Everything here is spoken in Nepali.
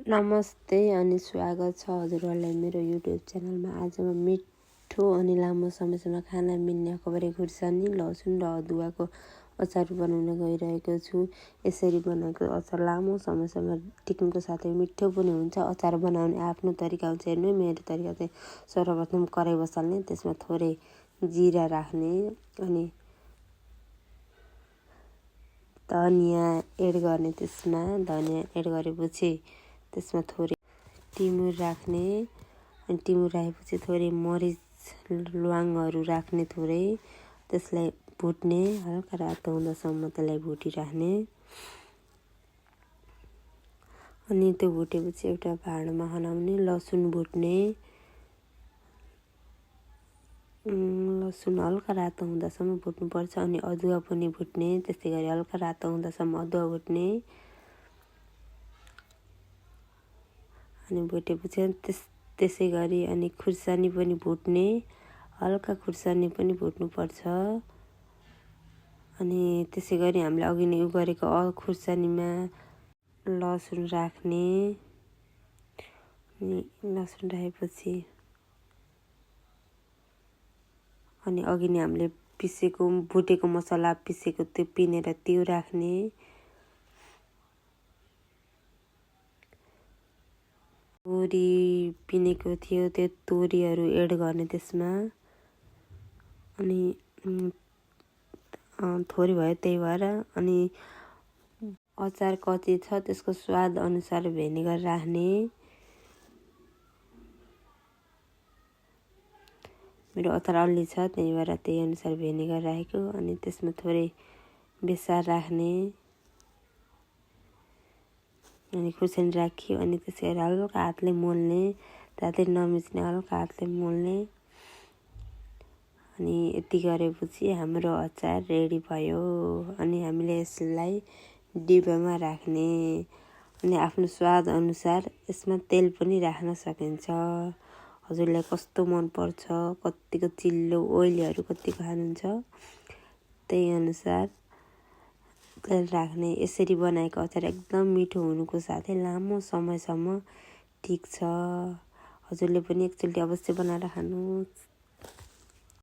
नमस्ते अनि स्वागत छ हजुरहरूलाई मेरो युट्युब च्यानलमा। आज म मिठो अनि लामो समयसम्म खाना मिल्ने अकबरे खुर्सानी, लसुन र अदुवाको अचार बनाउन गइरहेको छु। यसरी बनाएको अचार लामो समयसम्म टिक्नुको साथै मिठो पनि हुन्छ। अचार बनाउने आफ्नो तरिका हुन्छ। हेर्नु, मेरो तरिका चाहिँ सर्वप्रथम कराई बसाल्ने, त्यसमा थोरै जिरा राख्ने अनि धनियाँ एड गर्ने। त्यसमा धनियाँ एड गरेपछि त्यसमा थोरै टिमुर राख्ने अनि टिमुर राखेपछि थोरै मरिच ल्वाङहरू राख्ने थोरै। त्यसलाई भुट्ने, हल्का रातो हुँदासम्म त्यसलाई भुटिराख्ने। अनि त्यो भुटेपछि एउटा भाँडामा हनाउने, लसुन भुट्ने। लसुन हल्का रातो हुँदासम्म भुट्नुपर्छ। अनि अदुवा पनि भुट्ने, त्यस्तै गरी हल्का रातो हुँदासम्म अदुवा भुट्ने। अनि भुटेपछि त्यसै गरी अनि खुर्सानी पनि भुट्ने, हल्का खुर्सानी पनि भुट्नुपर्छ। अनि त्यसै गरी हामीले अघि नै गरेको खुर्सानीमा लसुन राख्ने। अनि लसुन राखेपछि अनि अघि नै हामीले पिसेको भुटेको मसला पिसेको त्यो पिनेर त्यो राख्ने। तोरी पिनेको थियो त्यो तोरीहरू एड गर्ने त्यसमा। अनि थोरै भयो त्यही भएर। अनि अचार कति छ त्यसको स्वाद अनुसार भेनिगर राख्ने। मेरो अचार अलि छ त्यही भएर त्यही अनुसार भेनिगर राखेको। अनि त्यसमा थोरै बेसार राख्ने। अनि खुर्सानी राखियो अनि त्यसै गरी हल्का हातले मोल्ने, तातै नमिच्ने, हल्का हातले मोल्ने। अनि यति गरेपछि हाम्रो अचार रेडी भयो। अनि हामीले यसलाई डिब्बामा राख्ने। अनि आफ्नो स्वाद अनुसार यसमा तेल पनि राख्न सकिन्छ। हजुरलाई कस्तो मनपर्छ, कतिको चिल्लो ओइलीहरू कतिको खानुहुन्छ त्यही अनुसार तेल राख्ने। यसरी बनाएको अचार एकदम मिठो हुनुको साथै लामो समयसम्म टिक्छ। हजुरले पनि एकचोटि अवश्य बनाएर खानुहोस्।